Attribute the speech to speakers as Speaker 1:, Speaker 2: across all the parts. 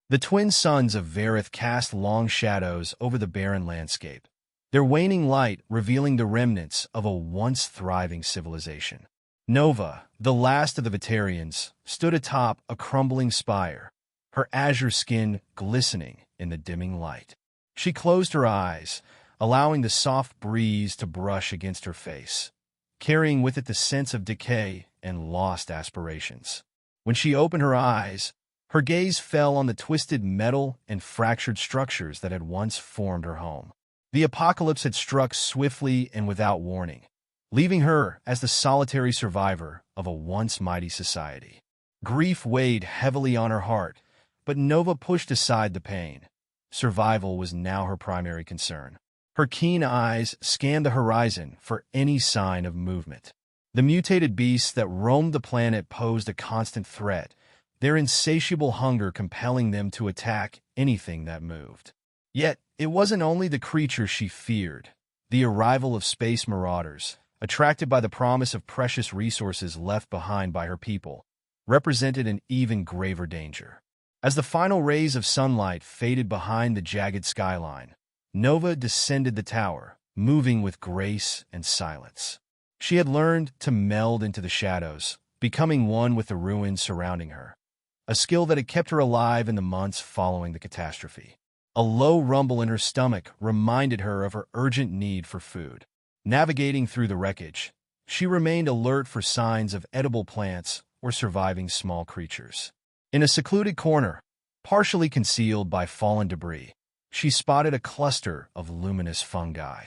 Speaker 1: The twin suns of Varith cast long shadows over the barren landscape, their waning light revealing the remnants of a once thriving civilization. Nova, the last of the Vitarians, stood atop a crumbling spire, her azure skin glistening in the dimming light. She closed her eyes, allowing the soft breeze to brush against her face, carrying with it the sense of decay and lost aspirations. When she opened her eyes, her gaze fell on the twisted metal and fractured structures that had once formed her home. The apocalypse had struck swiftly and without warning, leaving her as the solitary survivor of a once mighty society. Grief weighed heavily on her heart, but Nova pushed aside the pain. Survival was now her primary concern. Her keen eyes scanned the horizon for any sign of movement. The mutated beasts that roamed the planet posed a constant threat, their insatiable hunger compelling them to attack anything that moved. Yet, it wasn't only the creatures she feared. The arrival of space marauders, attracted by the promise of precious resources left behind by her people, represented an even graver danger. As the final rays of sunlight faded behind the jagged skyline, Nova descended the tower, moving with grace and silence. She had learned to meld into the shadows, becoming one with the ruins surrounding her, a skill that had kept her alive in the months following the catastrophe. A low rumble in her stomach reminded her of her urgent need for food. Navigating through the wreckage, she remained alert for signs of edible plants or surviving small creatures. In a secluded corner, partially concealed by fallen debris, she spotted a cluster of luminous fungi.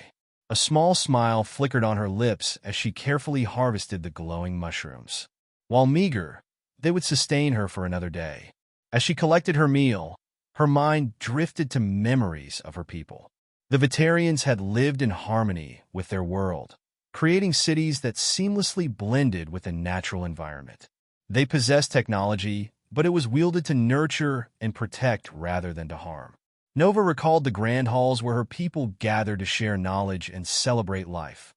Speaker 1: A small smile flickered on her lips as she carefully harvested the glowing mushrooms. While meager, they would sustain her for another day. As she collected her meal, her mind drifted to memories of her people. The Vitarians had lived in harmony with their world, creating cities that seamlessly blended with the natural environment. They possessed technology, but it was wielded to nurture and protect rather than to harm. Nova recalled the grand halls where her people gathered to share knowledge and celebrate life,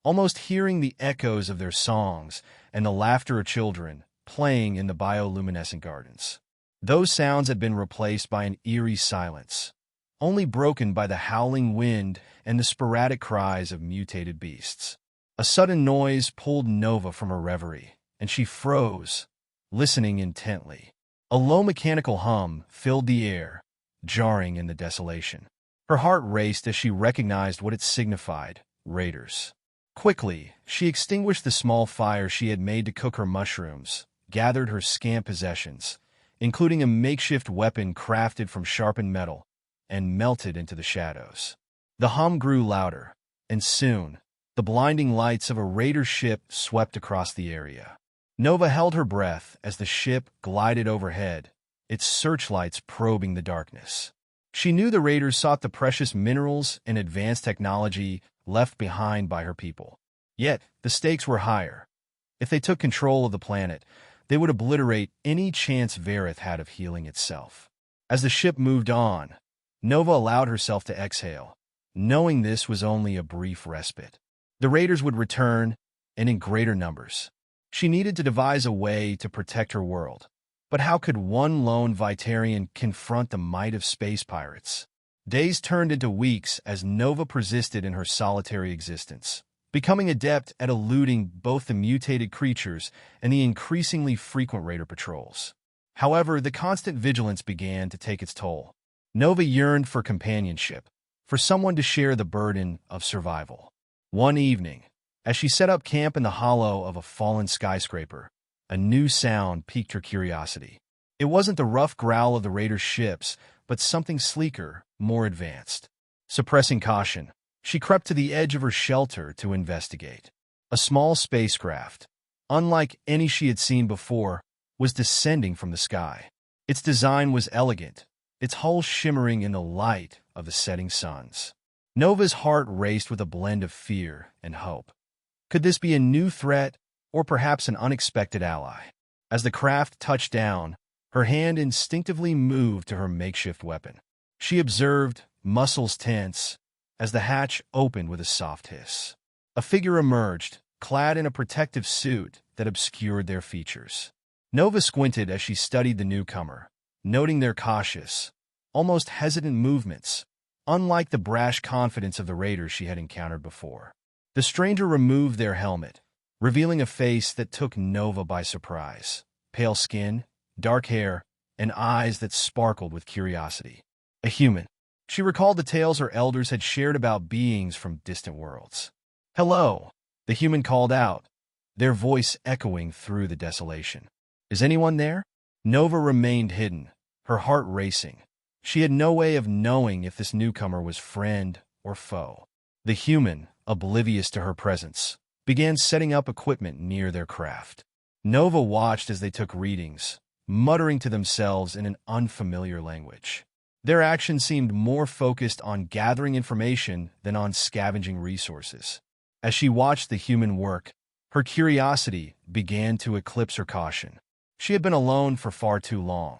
Speaker 1: almost hearing the echoes of their songs and the laughter of children playing in the bioluminescent gardens. Those sounds had been replaced by an eerie silence, only broken by the howling wind and the sporadic cries of mutated beasts. A sudden noise pulled Nova from her reverie, and she froze, listening intently. A low mechanical hum filled the air, jarring in the desolation. Her heart raced as she recognized what it signified: raiders. Quickly, she extinguished the small fire she had made to cook her mushrooms, gathered her scant possessions, including a makeshift weapon crafted from sharpened metal, and melted into the shadows. The hum grew louder, and soon, the blinding lights of a raider ship swept across the area. Nova held her breath as the ship glided overhead, its searchlights probing the darkness. She knew the raiders sought the precious minerals and advanced technology left behind by her people. Yet, the stakes were higher. If they took control of the planet, they would obliterate any chance Varith had of healing itself. As the ship moved on, Nova allowed herself to exhale, knowing this was only a brief respite. The raiders would return, and in greater numbers. She needed to devise a way to protect her world. But how could one lone Vitarian confront the might of space pirates? Days turned into weeks as Nova persisted in her solitary existence, becoming adept at eluding both the mutated creatures and the increasingly frequent raider patrols. However, the constant vigilance began to take its toll. Nova yearned for companionship, for someone to share the burden of survival. One evening, as she set up camp in the hollow of a fallen skyscraper, a new sound piqued her curiosity. It wasn't the rough growl of the raiders' ships, but something sleeker, more advanced. Suppressing caution, she crept to the edge of her shelter to investigate. A small spacecraft, unlike any she had seen before, was descending from the sky. Its design was elegant, its hull shimmering in the light of the setting suns. Nova's heart raced with a blend of fear and hope. Could this be a new threat, or perhaps an unexpected ally? As the craft touched down, her hand instinctively moved to her makeshift weapon. She observed, muscles tense, as the hatch opened with a soft hiss. A figure emerged, clad in a protective suit that obscured their features. Nova squinted as she studied the newcomer, noting their cautious, almost hesitant movements, unlike the brash confidence of the raiders she had encountered before. The stranger removed their helmet, revealing a face that took Nova by surprise. Pale skin, dark hair, and eyes that sparkled with curiosity. A human. She recalled the tales her elders had shared about beings from distant worlds. "Hello," the human called out, their voice echoing through the desolation. "Is anyone there?" Nova remained hidden, her heart racing. She had no way of knowing if this newcomer was friend or foe. The human, oblivious to her presence, began setting up equipment near their craft. Nova watched as they took readings, muttering to themselves in an unfamiliar language. Their actions seemed more focused on gathering information than on scavenging resources. As she watched the human work, her curiosity began to eclipse her caution. She had been alone for far too long.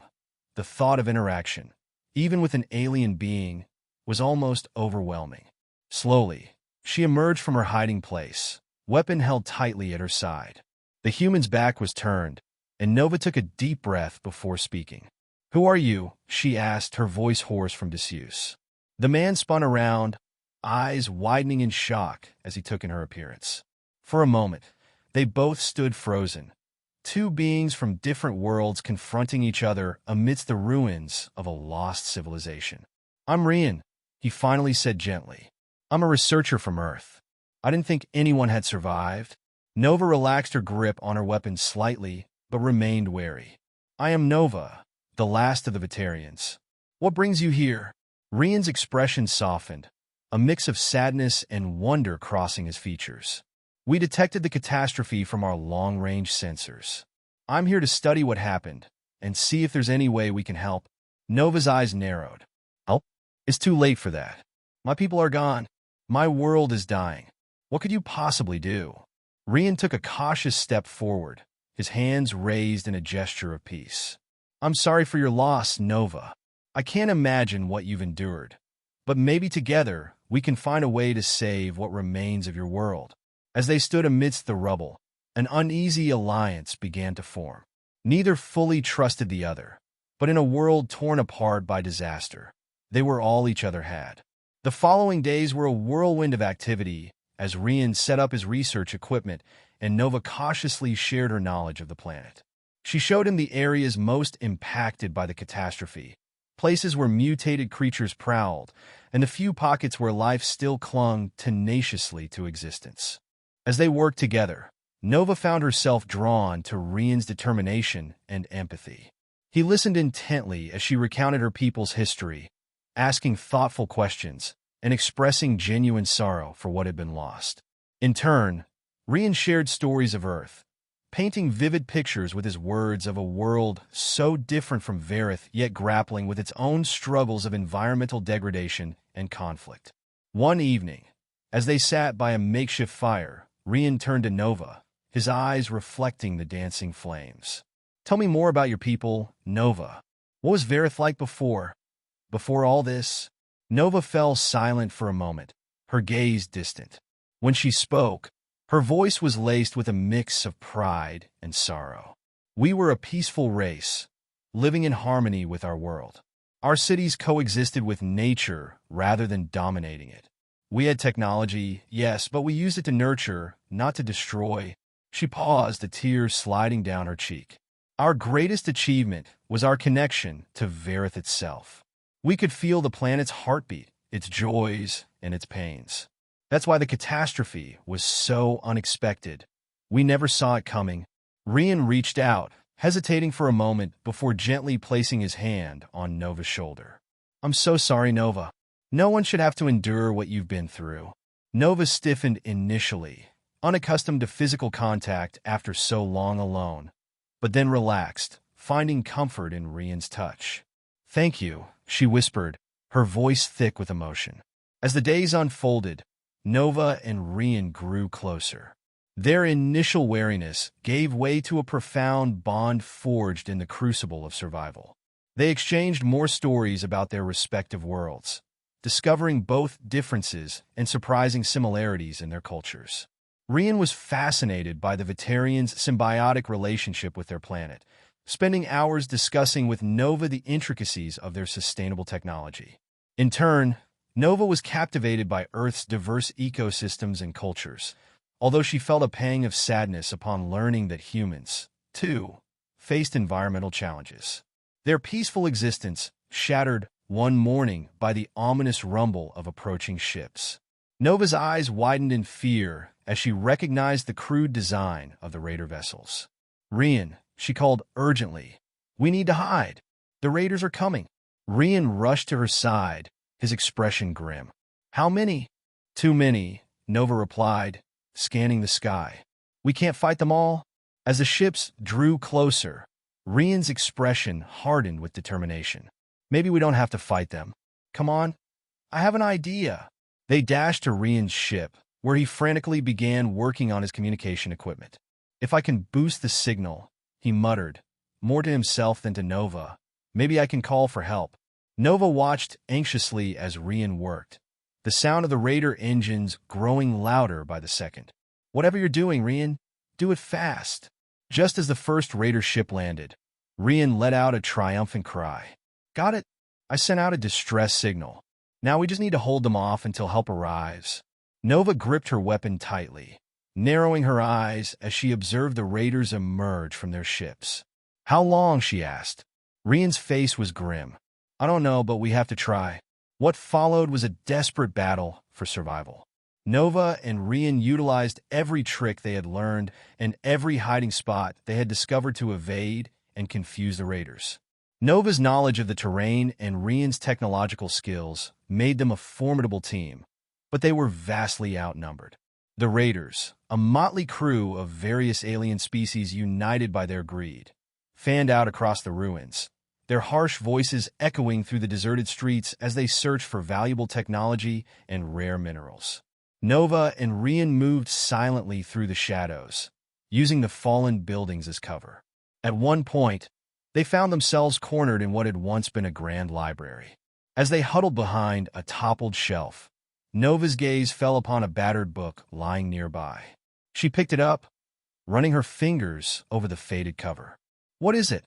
Speaker 1: The thought of interaction, even with an alien being, was almost overwhelming. Slowly, she emerged from her hiding place, weapon held tightly at her side. The human's back was turned, and Nova took a deep breath before speaking. "Who are you?" she asked, her voice hoarse from disuse. The man spun around, eyes widening in shock as he took in her appearance. For a moment, they both stood frozen, two beings from different worlds confronting each other amidst the ruins of a lost civilization. "I'm Rian," he finally said gently. "I'm a researcher from Earth. I didn't think anyone had survived." Nova relaxed her grip on her weapon slightly, but remained wary. "I am Nova, the last of the Vitarians. What brings you here?" Rian's expression softened, a mix of sadness and wonder crossing his features. "We detected the catastrophe from our long-range sensors. I'm here to study what happened and see if there's any way we can help." Nova's eyes narrowed. "Help? It's too late for that. My people are gone. My world is dying. What could you possibly do?" Rian took a cautious step forward, his hands raised in a gesture of peace. "I'm sorry for your loss, Nova. I can't imagine what you've endured, but maybe together we can find a way to save what remains of your world." As they stood amidst the rubble, an uneasy alliance began to form. Neither fully trusted the other, but in a world torn apart by disaster, they were all each other had. The following days were a whirlwind of activity as Rian set up his research equipment and Nova cautiously shared her knowledge of the planet. She showed him the areas most impacted by the catastrophe, places where mutated creatures prowled, and the few pockets where life still clung tenaciously to existence. As they worked together, Nova found herself drawn to Rian's determination and empathy. He listened intently as she recounted her people's history, asking thoughtful questions and expressing genuine sorrow for what had been lost. In turn, Rian shared stories of Earth, painting vivid pictures with his words of a world so different from Verith, yet grappling with its own struggles of environmental degradation and conflict. One evening, as they sat by a makeshift fire, Rian turned to Nova, his eyes reflecting the dancing flames. "Tell me more about your people, Nova. What was Verith like before all this?" Nova fell silent for a moment, her gaze distant. When she spoke, her voice was laced with a mix of pride and sorrow. "We were a peaceful race, living in harmony with our world. Our cities coexisted with nature rather than dominating it. We had technology, yes, but we used it to nurture, not to destroy." She paused, a tear sliding down her cheek. "Our greatest achievement was our connection to Verith itself. We could feel the planet's heartbeat, its joys and its pains. That's why the catastrophe was so unexpected. We never saw it coming." Rian reached out, hesitating for a moment before gently placing his hand on Nova's shoulder. "I'm so sorry, Nova. No one should have to endure what you've been through." Nova stiffened initially, unaccustomed to physical contact after so long alone, but then relaxed, finding comfort in Rian's touch. "Thank you," she whispered, her voice thick with emotion. As the days unfolded, Nova and Rian grew closer. Their initial wariness gave way to a profound bond forged in the crucible of survival. They exchanged more stories about their respective worlds, discovering both differences and surprising similarities in their cultures. Rian was fascinated by the Vitarians' symbiotic relationship with their planet, spending hours discussing with Nova the intricacies of their sustainable technology. In turn, Nova was captivated by Earth's diverse ecosystems and cultures, although she felt a pang of sadness upon learning that humans, too, faced environmental challenges. Their peaceful existence shattered one morning by the ominous rumble of approaching ships. Nova's eyes widened in fear as she recognized the crude design of the raider vessels. "Rian," she called urgently. "We need to hide. The raiders are coming." Rian rushed to her side, his expression grim. "How many?" "Too many," Nova replied, scanning the sky. "We can't fight them all." As the ships drew closer, Rian's expression hardened with determination. "Maybe we don't have to fight them. Come on, I have an idea." They dashed to Rian's ship, where he frantically began working on his communication equipment. "If I can boost the signal," he muttered, more to himself than to Nova. "Maybe I can call for help." Nova watched anxiously as Rian worked, the sound of the raider engines growing louder by the second. "Whatever you're doing, Rian, do it fast." Just as the first raider ship landed, Rian let out a triumphant cry. "Got it. I sent out a distress signal. Now we just need to hold them off until help arrives." Nova gripped her weapon tightly, narrowing her eyes as she observed the raiders emerge from their ships. "How long?" she asked. Rian's face was grim. "I don't know, but we have to try." What followed was a desperate battle for survival. Nova and Rian utilized every trick they had learned and every hiding spot they had discovered to evade and confuse the raiders. Nova's knowledge of the terrain and Rian's technological skills made them a formidable team, but they were vastly outnumbered. The raiders, a motley crew of various alien species united by their greed, fanned out across the ruins, their harsh voices echoing through the deserted streets as they searched for valuable technology and rare minerals. Nova and Rian moved silently through the shadows, using the fallen buildings as cover. At one point, they found themselves cornered in what had once been a grand library. As they huddled behind a toppled shelf, Nova's gaze fell upon a battered book lying nearby. She picked it up, running her fingers over the faded cover. "What is it?"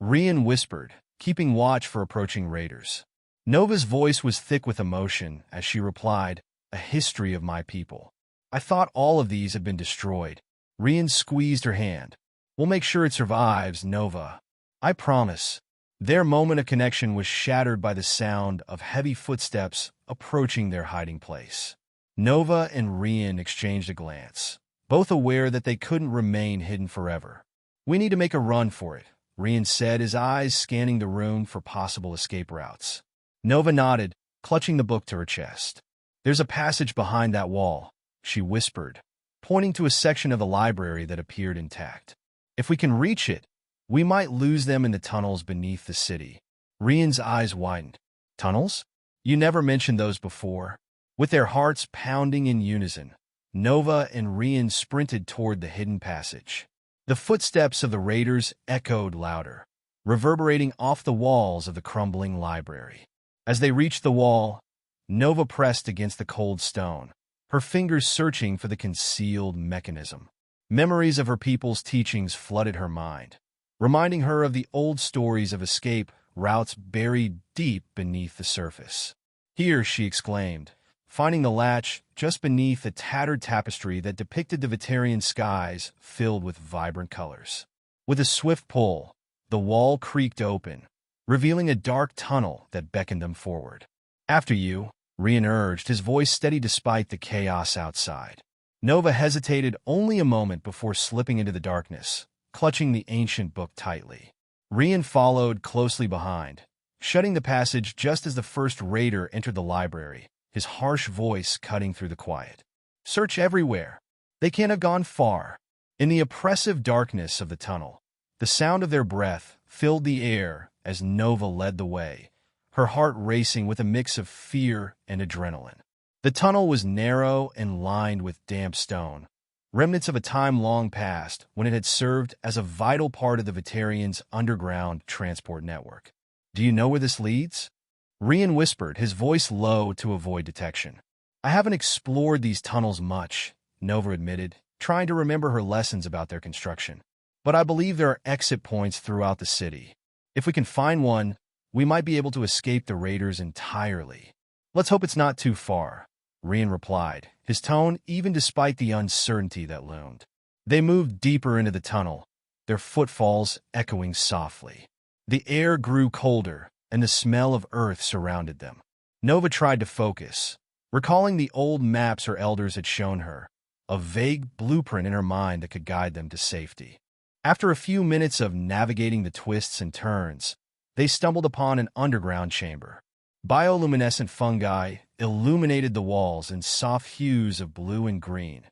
Speaker 1: Rian whispered, keeping watch for approaching raiders. Nova's voice was thick with emotion as she replied, "A history of my people. I thought all of these had been destroyed." Rian squeezed her hand. "We'll make sure it survives, Nova. I promise." Their moment of connection was shattered by the sound of heavy footsteps approaching their hiding place. Nova and Rian exchanged a glance, both aware that they couldn't remain hidden forever. "We need to make a run for it," Rian said, his eyes scanning the room for possible escape routes. Nova nodded, clutching the book to her chest. "There's a passage behind that wall," she whispered, pointing to a section of the library that appeared intact. "If we can reach it, we might lose them in the tunnels beneath the city." Rian's eyes widened. "Tunnels? You never mentioned those before." With their hearts pounding in unison, Nova and Rian sprinted toward the hidden passage. The footsteps of the raiders echoed louder, reverberating off the walls of the crumbling library. As they reached the wall, Nova pressed against the cold stone, her fingers searching for the concealed mechanism. Memories of her people's teachings flooded her mind, reminding her of the old stories of escape routes buried deep beneath the surface. "Here," she exclaimed, finding the latch just beneath a tattered tapestry that depicted the Vitarian skies filled with vibrant colors. With a swift pull, the wall creaked open, revealing a dark tunnel that beckoned them forward. "After you," Rian urged, his voice steady despite the chaos outside. Nova hesitated only a moment before slipping into the darkness, clutching the ancient book tightly. Rian followed closely behind, shutting the passage just as the first raider entered the library, his harsh voice cutting through the quiet. "Search everywhere. They can't have gone far." In the oppressive darkness of the tunnel, the sound of their breath filled the air as Nova led the way, her heart racing with a mix of fear and adrenaline. The tunnel was narrow and lined with damp stone, remnants of a time long past when it had served as a vital part of the Vitarians' underground transport network. "Do you know where this leads?" Rian whispered, his voice low to avoid detection. "I haven't explored these tunnels much," Nova admitted, trying to remember her lessons about their construction. but I believe there are exit points throughout the city. If we can find one, we might be able to escape the raiders entirely. Let's hope it's not too far, Rian replied, his tone even despite the uncertainty that loomed. They moved deeper into the tunnel, their footfalls echoing softly. The air grew colder, and the smell of earth surrounded them. Nova tried to focus, recalling the old maps her elders had shown her, a vague blueprint in her mind that could guide them to safety. After a few minutes of navigating the twists and turns, they stumbled upon an underground chamber. Bioluminescent fungi illuminated the walls in soft hues of blue and green,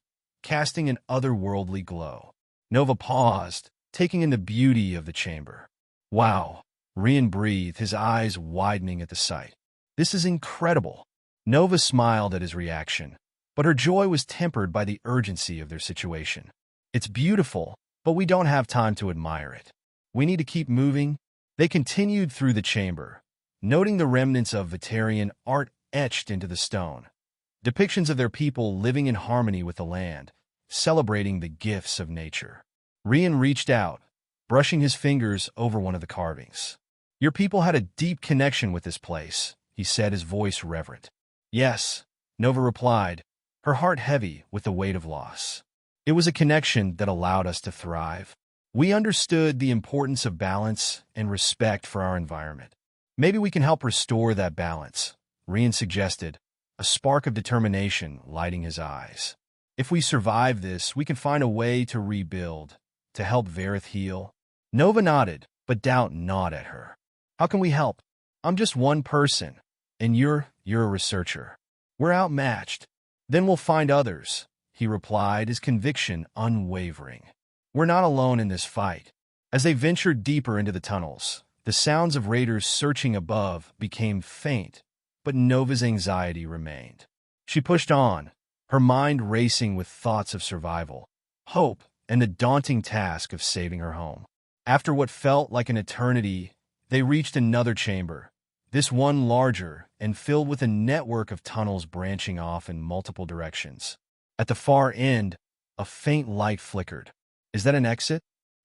Speaker 1: casting an otherworldly glow. Nova paused, taking in the beauty of the chamber. Wow, Rian breathed, his eyes widening at the sight. This is incredible. Nova smiled at his reaction, but her joy was tempered by the urgency of their situation. It's beautiful, but we don't have time to admire it. We need to keep moving. They continued through the chamber, noting the remnants of Vitarian art etched into the stone, depictions of their people living in harmony with the land, celebrating the gifts of nature. Rian reached out, brushing his fingers over one of the carvings. Your people had a deep connection with this place, he said, his voice reverent. Yes, Nova replied, her heart heavy with the weight of loss. It was a connection that allowed us to thrive. We understood the importance of balance and respect for our environment. Maybe we can help restore that balance, Rian suggested, a spark of determination lighting his eyes. If we survive this, we can find a way to rebuild, to help Vareth heal. Nova nodded, but doubt gnawed at her. How can we help? I'm just one person, and you're a researcher. We're outmatched. Then we'll find others, he replied, his conviction unwavering. We're not alone in this fight. As they ventured deeper into the tunnels, the sounds of raiders searching above became faint, but Nova's anxiety remained. She pushed on, her mind racing with thoughts of survival, hope, and the daunting task of saving her home. After what felt like an eternity, they reached another chamber, this one larger and filled with a network of tunnels branching off in multiple directions. At the far end, a faint light flickered. Is that an exit?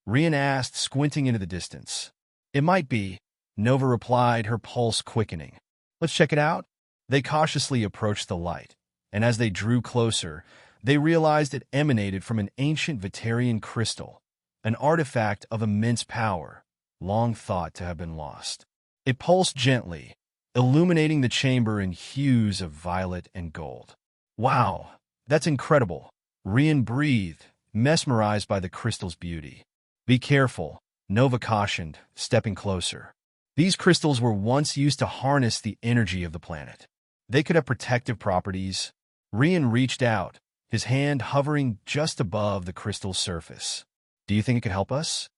Speaker 1: Rian asked, squinting into the distance. It might be, Nova replied, her pulse quickening. Let's check it out. They cautiously approached the light, and as they drew closer, they realized it emanated from an ancient Vitarian crystal, an artifact of immense power, long thought to have been lost. It pulsed gently, illuminating the chamber in hues of violet and gold. Wow, that's incredible, Rian breathed, mesmerized by the crystal's beauty. Be careful, Nova cautioned, stepping closer. These crystals were once used to harness the energy of the planet. They could have protective properties. Rian reached out, his hand hovering just above the crystal's surface. Do you think it could help us?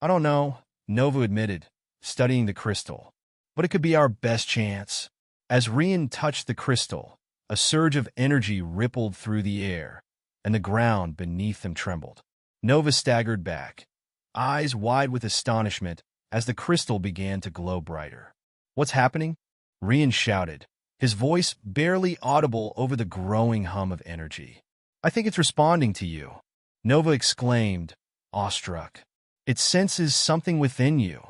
Speaker 1: I don't know, Nova admitted, studying the crystal. But it could be our best chance. As Rian touched the crystal, a surge of energy rippled through the air, and the ground beneath them trembled. Nova staggered back, eyes wide with astonishment as the crystal began to glow brighter. What's happening? Rian shouted, his voice barely audible over the growing hum of energy. I think it's responding to you, Nova exclaimed, awestruck. It senses something within you.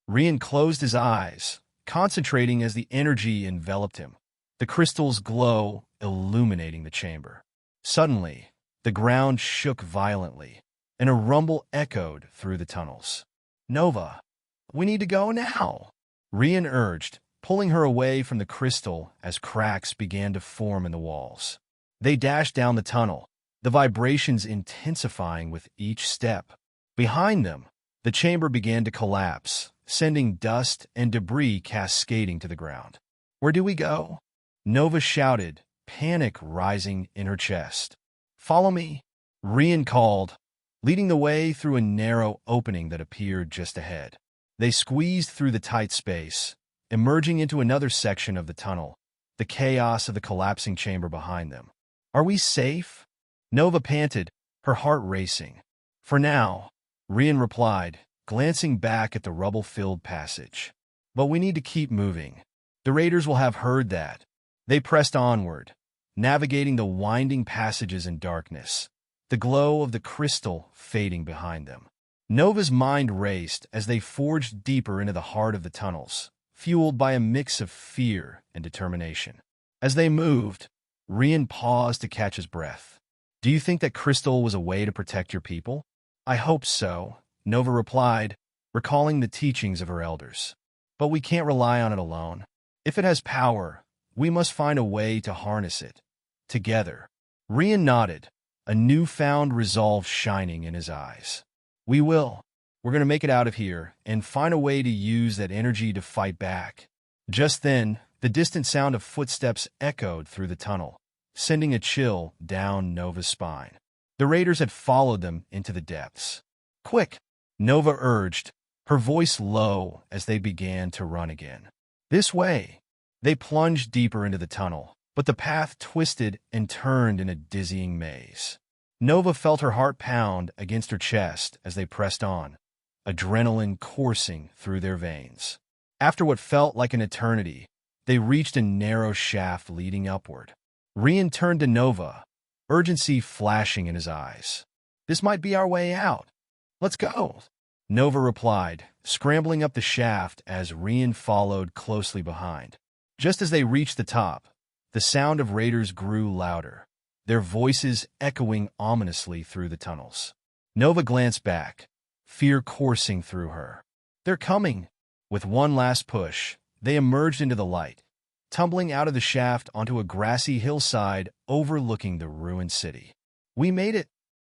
Speaker 1: Rian closed his eyes, concentrating as the energy enveloped him, the crystal's glow illuminating the chamber. Suddenly, the ground shook violently, and a rumble echoed through the tunnels. Nova, we need to go now, Rian urged, pulling her away from the crystal as cracks began to form in the walls. They dashed down the tunnel, the vibrations intensifying with each step. Behind them, the chamber began to collapse, sending dust and debris cascading to the ground. Where do we go? Nova shouted, panic rising in her chest. Follow me, Rian called, leading the way through a narrow opening that appeared just ahead. They squeezed through the tight space, emerging into another section of the tunnel, the chaos of the collapsing chamber behind them. Are we safe? Nova panted, her heart racing. For now, Rian replied, glancing back at the rubble-filled passage. But we need to keep moving. The raiders will have heard that. They pressed onward, navigating the winding passages in darkness, the glow of the crystal fading behind them. Nova's mind raced as they forged deeper into the heart of the tunnels, fueled by a mix of fear and determination. As they moved, Rian paused to catch his breath. "Do you think that crystal was a way to protect your people?" "I hope so," Nova replied, recalling the teachings of her elders. "But we can't rely on it alone. If it has power, we must find a way to harness it. Together." Rian nodded, a newfound resolve shining in his eyes. "We will. We're going to make it out of here and find a way to use that energy to fight back." Just then, the distant sound of footsteps echoed through the tunnel, sending a chill down Nova's spine. The raiders had followed them into the depths. "Quick!" Nova urged, her voice low as they began to run again. "This way!" They plunged deeper into the tunnel, but the path twisted and turned in a dizzying maze. Nova felt her heart pound against her chest as they pressed on, adrenaline coursing through their veins. After what felt like an eternity, they reached a narrow shaft leading upward. Rian turned to Nova, urgency flashing in his eyes. "This might be our way out. Let's go." Nova replied, scrambling up the shaft as Rian followed closely behind. Just as they reached the top, the sound of raiders grew louder, their voices echoing ominously through the tunnels. Nova glanced back, fear coursing through her. "They're coming!" With one last push, they emerged into the light, tumbling out of the shaft onto a grassy hillside overlooking the ruined city. "We made it!"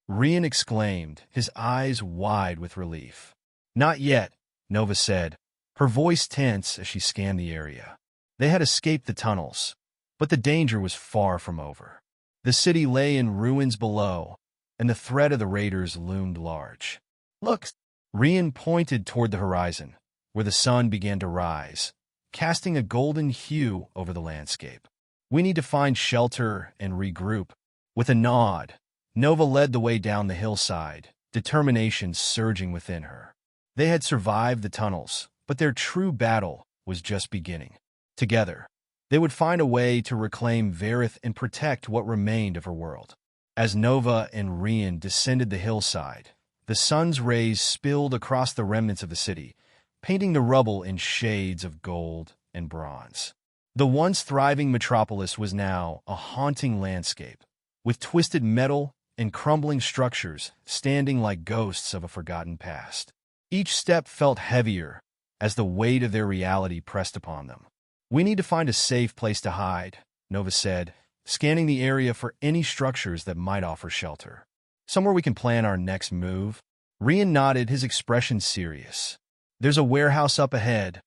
Speaker 1: Rian exclaimed, his eyes wide with relief. "Not yet," Nova said, her voice tense as she scanned the area. They had escaped the tunnels, but the danger was far from over. The city lay in ruins below, and the threat of the raiders loomed large. "Look!" Rian pointed toward the horizon, where the sun began to rise, casting a golden hue over the landscape. "We need to find shelter and regroup." With a nod, Nova led the way down the hillside, determination surging within her. They had survived the tunnels, but their true battle was just beginning. Together, they would find a way to reclaim Verith and protect what remained of her world. As Nova and Rian descended the hillside, the sun's rays spilled across the remnants of the city, painting the rubble in shades of gold and bronze. The once thriving metropolis was now a haunting landscape, with twisted metal and crumbling structures standing like ghosts of a forgotten past. Each step felt heavier as the weight of their reality pressed upon them. "We need to find a safe place to hide," Nova said, scanning the area for any structures that might offer shelter. "Somewhere we can plan our next move." Rian nodded, his expression serious. "There's a warehouse up ahead.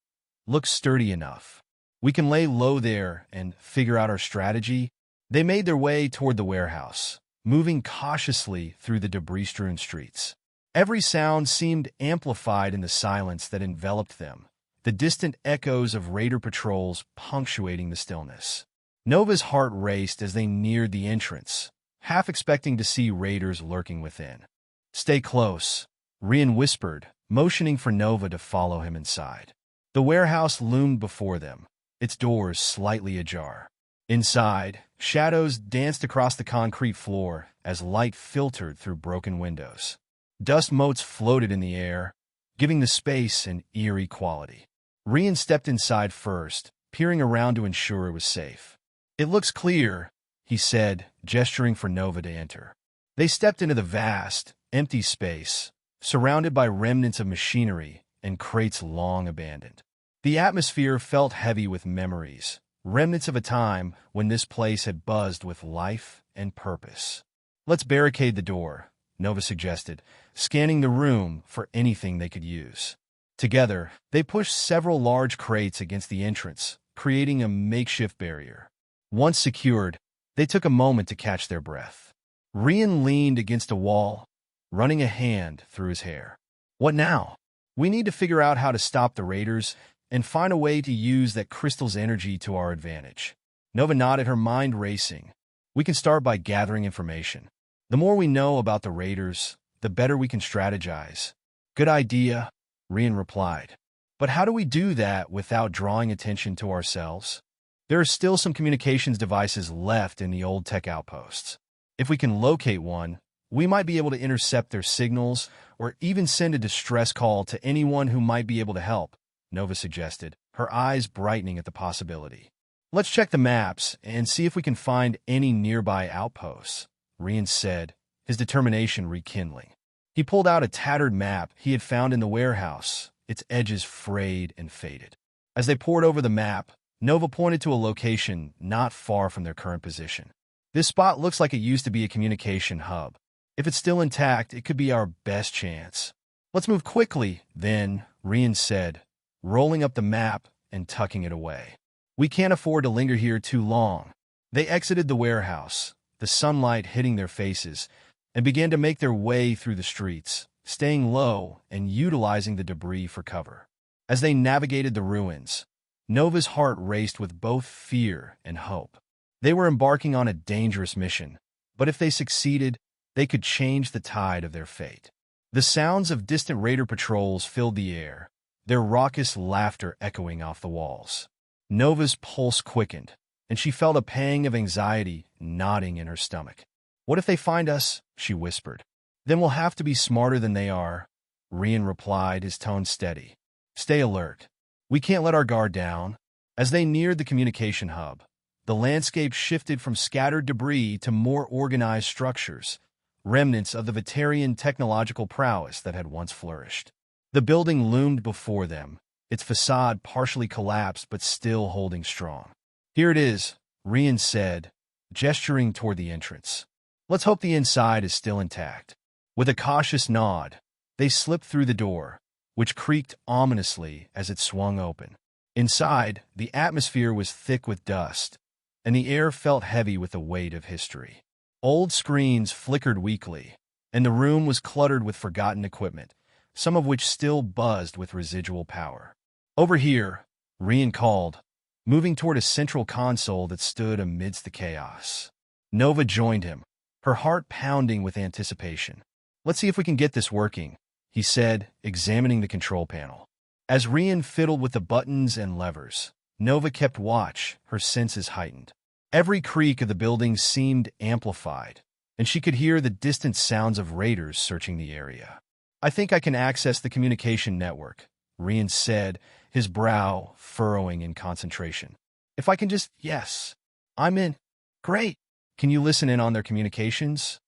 Speaker 1: Looks sturdy enough. We can lay low there and figure out our strategy." They made their way toward the warehouse, moving cautiously through the debris-strewn streets. Every sound seemed amplified in the silence that enveloped them, the distant echoes of raider patrols punctuating the stillness. Nova's heart raced as they neared the entrance, half expecting to see raiders lurking within. "Stay close," Rian whispered, motioning for Nova to follow him inside. The warehouse loomed before them, its doors slightly ajar. Inside, shadows danced across the concrete floor as light filtered through broken windows. Dust motes floated in the air, giving the space an eerie quality. Rian stepped inside first, peering around to ensure it was safe. "It looks clear," he said, gesturing for Nova to enter. They stepped into the vast, empty space, surrounded by remnants of machinery and crates long abandoned. The atmosphere felt heavy with memories, remnants of a time when this place had buzzed with life and purpose. "Let's barricade the door," Nova suggested, scanning the room for anything they could use. Together, they pushed several large crates against the entrance, creating a makeshift barrier. Once secured, they took a moment to catch their breath. Rian leaned against a wall, running a hand through his hair. "What now?" "We need to figure out how to stop the raiders and find a way to use that crystal's energy to our advantage." Nova nodded, her mind racing. "We can start by gathering information. The more we know about the raiders, the better we can strategize." "Good idea," Rian replied. "But how do we do that without drawing attention to ourselves? There are still some communications devices left in the old tech outposts. If we can locate one, We might be able to intercept their signals or even send a distress call to anyone who might be able to help, Nova suggested, her eyes brightening at the possibility. Let's check the maps and see if we can find any nearby outposts, Rian said, his determination rekindling. He pulled out a tattered map he had found in the warehouse, its edges frayed and faded. As they pored over the map, Nova pointed to a location not far from their current position. This spot looks like it used to be a communication hub. If it's still intact, it could be our best chance. Let's move quickly, then, Rian said, rolling up the map and tucking it away. We can't afford to linger here too long. They exited the warehouse, the sunlight hitting their faces, and began to make their way through the streets, staying low and utilizing the debris for cover. As they navigated the ruins, Nova's heart raced with both fear and hope. They were embarking on a dangerous mission, but if they succeeded, they could change the tide of their fate. The sounds of distant raider patrols filled the air, their raucous laughter echoing off the walls. Nova's pulse quickened, and she felt a pang of anxiety knotting in her stomach. "What if they find us?" she whispered. "Then we'll have to be smarter than they are," Rian replied, his tone steady. "Stay alert. We can't let our guard down." As they neared the communication hub, the landscape shifted from scattered debris to more organized structures, remnants of the Vitarian technological prowess that had once flourished. The building loomed before them, its facade partially collapsed but still holding strong. "Here it is," Rian said, gesturing toward the entrance. "Let's hope the inside is still intact." With a cautious nod, they slipped through the door, which creaked ominously as it swung open. Inside, the atmosphere was thick with dust, and the air felt heavy with the weight of history. Old screens flickered weakly, and the room was cluttered with forgotten equipment, some of which still buzzed with residual power. "Over here," Rian called, moving toward a central console that stood amidst the chaos. Nova joined him, her heart pounding with anticipation. "Let's see if we can get this working," he said, examining the control panel. As Rian fiddled with the buttons and levers, Nova kept watch, her senses heightened. Every creak of the building seemed amplified, and she could hear the distant sounds of raiders searching the area. "I think I can access the communication network," Rian said, his brow furrowing in concentration. "If I can just, yes, I'm in." "Great. Can you listen in on their communications?"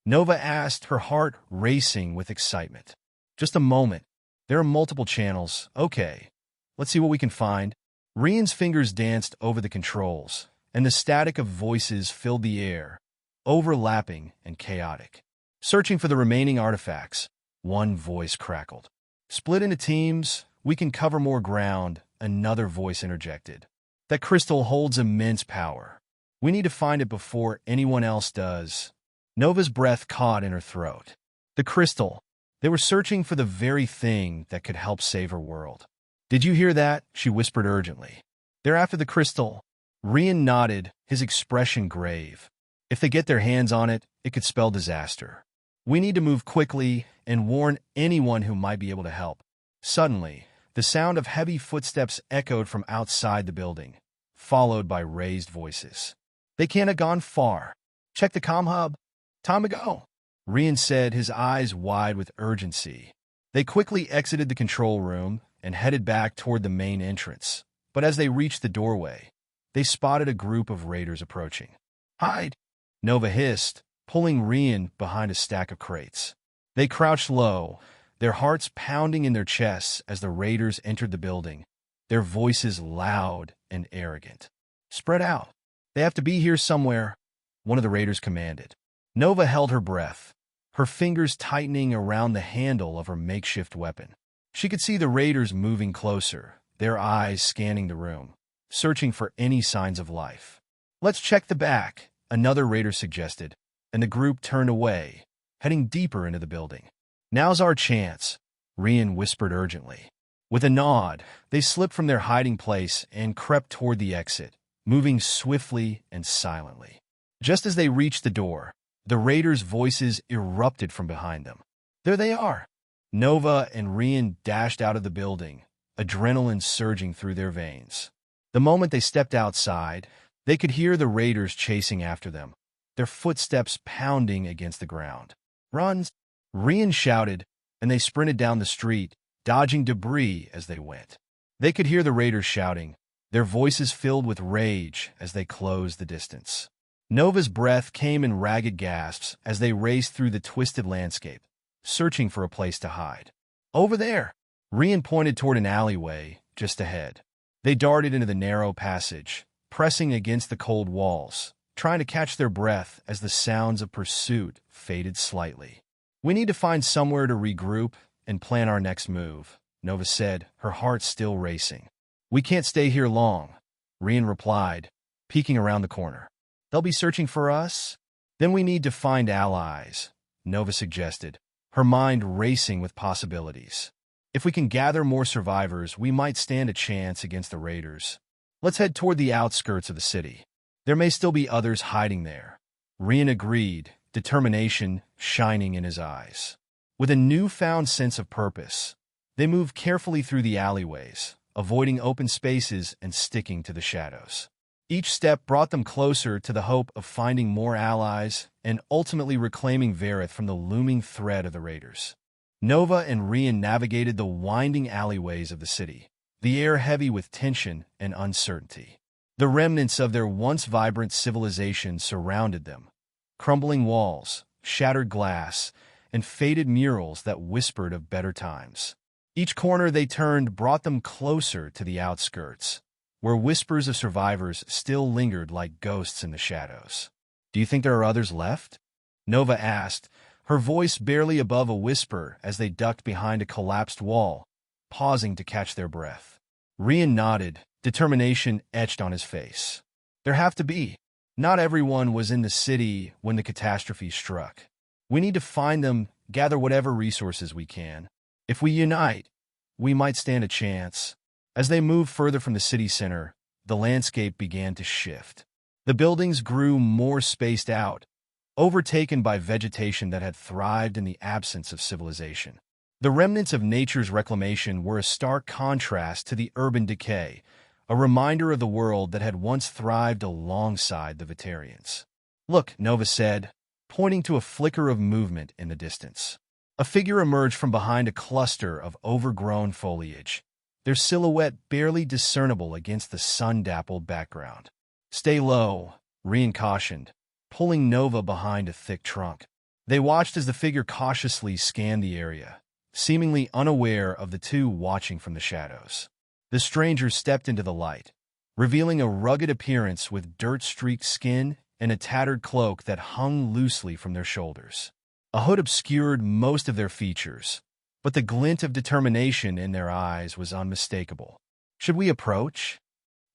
Speaker 1: Nova asked, her heart racing with excitement. "Just a moment. There are multiple channels. Okay, let's see what we can find." Rian's fingers danced over the controls, and the static of voices filled the air, overlapping and chaotic. "Searching for the remaining artifacts," one voice crackled. "Split into teams, we can cover more ground," another voice interjected. "That crystal holds immense power. We need to find it before anyone else does." Nova's breath caught in her throat. The crystal. They were searching for the very thing that could help save her world. "Did you hear that?" she whispered urgently. "They're after the crystal." Rian nodded, his expression grave. "If they get their hands on it, it could spell disaster. We need to move quickly and warn anyone who might be able to help." Suddenly, the sound of heavy footsteps echoed from outside the building, followed by raised voices. "They can't have gone far. Check the comm hub. Time to go," Rian said, his eyes wide with urgency. They quickly exited the control room and headed back toward the main entrance. But as they reached the doorway, they spotted a group of raiders approaching. "Hide!" Nova hissed, pulling Rian behind a stack of crates. They crouched low, their hearts pounding in their chests as the raiders entered the building, their voices loud and arrogant. "Spread out. They have to be here somewhere," one of the raiders commanded. Nova held her breath, her fingers tightening around the handle of her makeshift weapon. She could see the raiders moving closer, their eyes scanning the room, searching for any signs of life. "Let's check the back," another raider suggested, and the group turned away, heading deeper into the building. "Now's our chance," Rian whispered urgently. With a nod, they slipped from their hiding place and crept toward the exit, moving swiftly and silently. Just as they reached the door, the raiders' voices erupted from behind them. "There they are!" Nova and Rian dashed out of the building, adrenaline surging through their veins. The moment they stepped outside, they could hear the raiders chasing after them, their footsteps pounding against the ground. Runs! Rian shouted, and they sprinted down the street, dodging debris as they went. They could hear the raiders shouting, their voices filled with rage as they closed the distance. Nova's breath came in ragged gasps as they raced through the twisted landscape, searching for a place to hide. Over there! Rian pointed toward an alleyway just ahead. They darted into the narrow passage, pressing against the cold walls, trying to catch their breath as the sounds of pursuit faded slightly. "We need to find somewhere to regroup and plan our next move," Nova said, her heart still racing. "We can't stay here long," Rian replied, peeking around the corner. "They'll be searching for us? Then we need to find allies," Nova suggested, her mind racing with possibilities. "If we can gather more survivors, we might stand a chance against the raiders. Let's head toward the outskirts of the city. There may still be others hiding there." Rian agreed, determination shining in his eyes. With a newfound sense of purpose, they moved carefully through the alleyways, avoiding open spaces and sticking to the shadows. Each step brought them closer to the hope of finding more allies and ultimately reclaiming Vareth from the looming threat of the raiders. Nova and Rian navigated the winding alleyways of the city, the air heavy with tension and uncertainty. The remnants of their once vibrant civilization surrounded them, crumbling walls, shattered glass, and faded murals that whispered of better times. Each corner they turned brought them closer to the outskirts, where whispers of survivors still lingered like ghosts in the shadows. "Do you think there are others left?" Nova asked, her voice barely above a whisper as they ducked behind a collapsed wall, pausing to catch their breath. Rian nodded, determination etched on his face. "There have to be. Not everyone was in the city when the catastrophe struck. We need to find them, gather whatever resources we can. If we unite, we might stand a chance." As they moved further from the city center, the landscape began to shift. The buildings grew more spaced out, overtaken by vegetation that had thrived in the absence of civilization. The remnants of nature's reclamation were a stark contrast to the urban decay, a reminder of the world that had once thrived alongside the Vitarians. "Look," Nova said, pointing to a flicker of movement in the distance. A figure emerged from behind a cluster of overgrown foliage, their silhouette barely discernible against the sun-dappled background. "Stay low," Rian cautioned, pulling Nova behind a thick trunk. They watched as the figure cautiously scanned the area, seemingly unaware of the two watching from the shadows. The stranger stepped into the light, revealing a rugged appearance with dirt-streaked skin and a tattered cloak that hung loosely from their shoulders. A hood obscured most of their features, but the glint of determination in their eyes was unmistakable. "Should we approach?"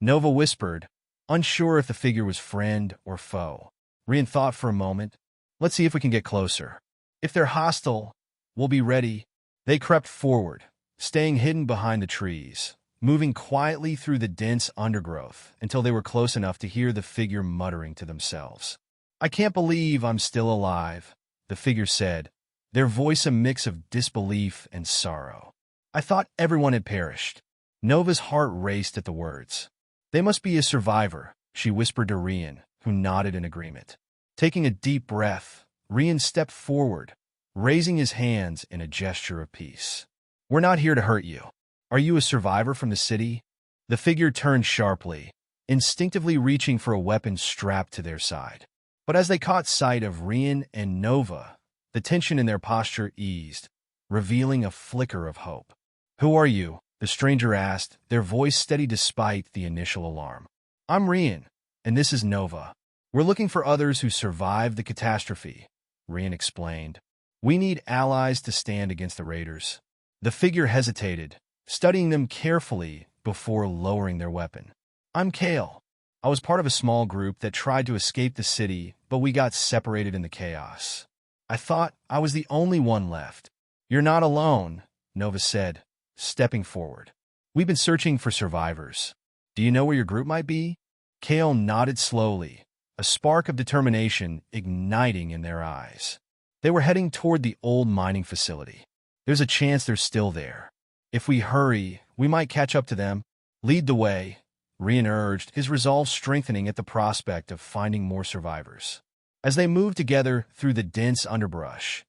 Speaker 1: Nova whispered, unsure if the figure was friend or foe. Rian thought for a moment. "Let's see if we can get closer. If they're hostile, we'll be ready." They crept forward, staying hidden behind the trees, moving quietly through the dense undergrowth until they were close enough to hear the figure muttering to themselves. "I can't believe I'm still alive," the figure said, their voice a mix of disbelief and sorrow. "I thought everyone had perished." Nova's heart raced at the words. "They must be a survivor," she whispered to Rian, who nodded in agreement. Taking a deep breath, Rian stepped forward, raising his hands in a gesture of peace. "We're not here to hurt you. Are you a survivor from the city?" The figure turned sharply, instinctively reaching for a weapon strapped to their side. But as they caught sight of Rian and Nova, the tension in their posture eased, revealing a flicker of hope. "Who are you?" the stranger asked, their voice steady despite the initial alarm. "I'm Rian, and this is Nova. We're looking for others who survived the catastrophe," Rian explained. "We need allies to stand against the raiders." The figure hesitated, studying them carefully before lowering their weapon. "I'm Kael. I was part of a small group that tried to escape the city, but we got separated in the chaos. I thought I was the only one left." "You're not alone," Nova said, stepping forward. "We've been searching for survivors. Do you know where your group might be?" Kael nodded slowly, a spark of determination igniting in their eyes. They were heading toward the old mining facility. "There's a chance they're still there. If we hurry, we might catch up to them." "Lead the way," Rian urged, his resolve strengthening at the prospect of finding more survivors. As they moved together through the dense underbrush,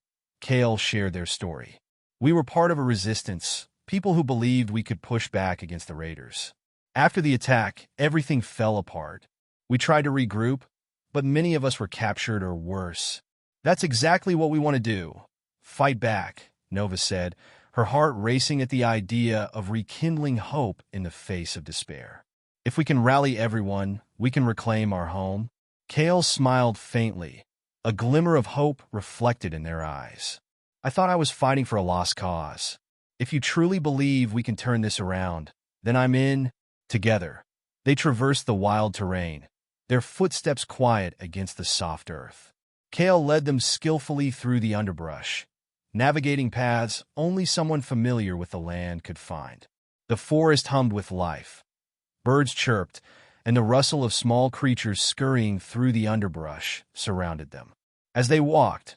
Speaker 1: Kael shared their story. We were part of a resistance, people who believed we could push back against the raiders. After the attack, everything fell apart. We tried to regroup, but many of us were captured or worse. That's exactly what we want to do. Fight back, Nova said, her heart racing at the idea of rekindling hope in the face of despair. If we can rally everyone, we can reclaim our home. Kael smiled faintly, a glimmer of hope reflected in their eyes. I thought I was fighting for a lost cause. If you truly believe we can turn this around, then I'm in. Together, they traversed the wild terrain, their footsteps quiet against the soft earth. Kael led them skillfully through the underbrush, navigating paths only someone familiar with the land could find. The forest hummed with life. Birds chirped, and the rustle of small creatures scurrying through the underbrush surrounded them. As they walked,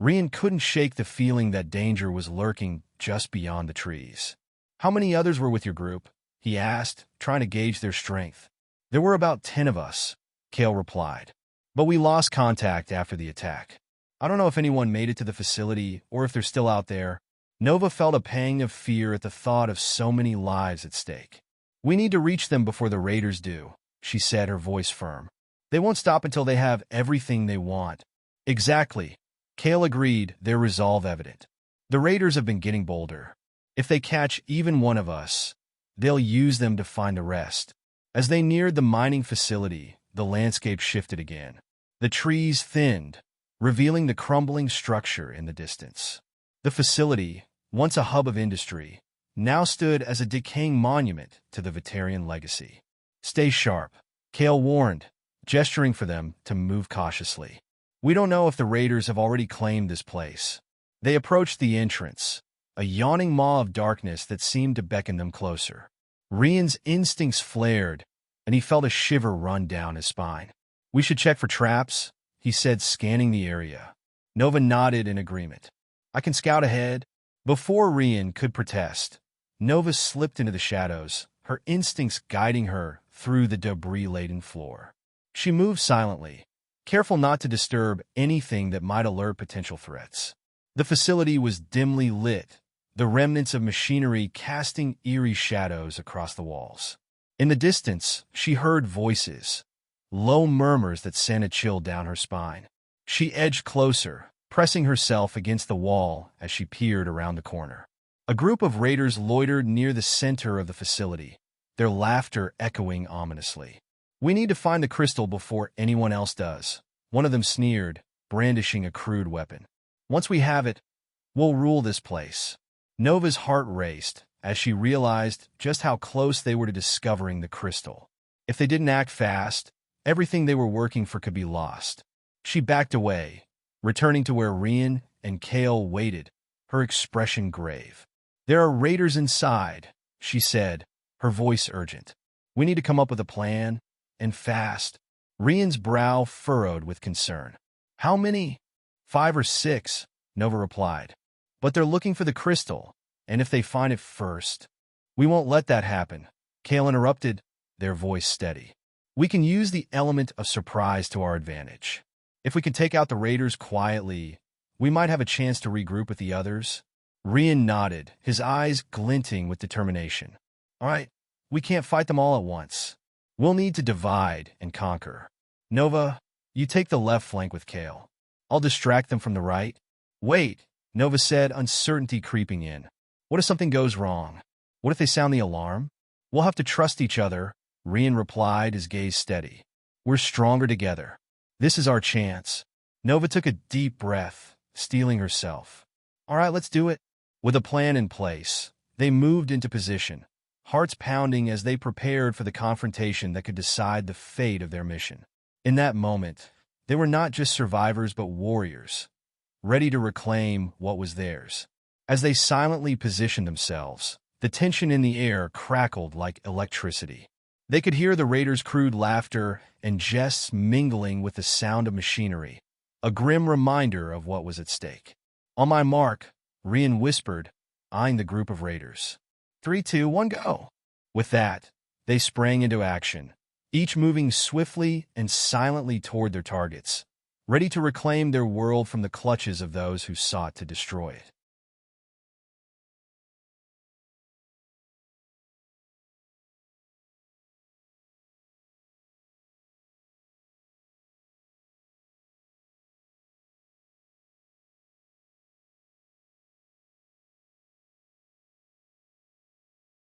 Speaker 1: Rian couldn't shake the feeling that danger was lurking just beyond the trees. "How many others were with your group?" he asked, trying to gauge their strength. "There were about 10 of us," Kael replied. "But we lost contact after the attack. I don't know if anyone made it to the facility or if they're still out there." Nova felt a pang of fear at the thought of so many lives at stake. "We need to reach them before the raiders do," she said, her voice firm. "They won't stop until they have everything they want." "Exactly," Kael agreed, their resolve evident. "The raiders have been getting bolder. If they catch even one of us, they'll use them to find the rest." As they neared the mining facility, the landscape shifted again. The trees thinned, revealing the crumbling structure in the distance. The facility, once a hub of industry, now stood as a decaying monument to the Vitarian legacy. "Stay sharp," Kael warned, gesturing for them to move cautiously. "We don't know if the raiders have already claimed this place." They approached the entrance, a yawning maw of darkness that seemed to beckon them closer. Rian's instincts flared, and he felt a shiver run down his spine. "We should check for traps," he said, scanning the area. Nova nodded in agreement. "I can scout ahead." Before Rian could protest, Nova slipped into the shadows, her instincts guiding her through the debris-laden floor. She moved silently, careful not to disturb anything that might alert potential threats. The facility was dimly lit, the remnants of machinery casting eerie shadows across the walls. In the distance, she heard voices, low murmurs that sent a chill down her spine. She edged closer, pressing herself against the wall as she peered around the corner. A group of raiders loitered near the center of the facility, their laughter echoing ominously. "We need to find the crystal before anyone else does," one of them sneered, brandishing a crude weapon. "Once we have it, we'll rule this place." Nova's heart raced as she realized just how close they were to discovering the crystal. If they didn't act fast, everything they were working for could be lost. She backed away, returning to where Rian and Kael waited, her expression grave. "There are raiders inside," she said, her voice urgent. "We need to come up with a plan, and fast." Rian's brow furrowed with concern. "How many?" "5 or 6, Nova replied. "But they're looking for the crystal, and if they find it first—" "We won't let that happen," Kael interrupted, their voice steady. "We can use the element of surprise to our advantage. If we can take out the raiders quietly, we might have a chance to regroup with the others." Rian nodded, his eyes glinting with determination. "All right, we can't fight them all at once. We'll need to divide and conquer. Nova, you take the left flank with Kael. I'll distract them from the right." "Wait," Nova said, uncertainty creeping in. "What if something goes wrong? What if they sound the alarm?" "We'll have to trust each other," Rian replied, his gaze steady. "We're stronger together. This is our chance." Nova took a deep breath, steeling herself. "All right, let's do it." With a plan in place, they moved into position, hearts pounding as they prepared for the confrontation that could decide the fate of their mission. In that moment, they were not just survivors but warriors, ready to reclaim what was theirs. As they silently positioned themselves, the tension in the air crackled like electricity. They could hear the raiders' crude laughter and jests mingling with the sound of machinery, a grim reminder of what was at stake. "On my mark," Rian whispered, eyeing the group of raiders. 3, 2, 1, go! With that, they sprang into action, each moving swiftly and silently toward their targets, ready to reclaim their world from the clutches of those who sought to destroy it.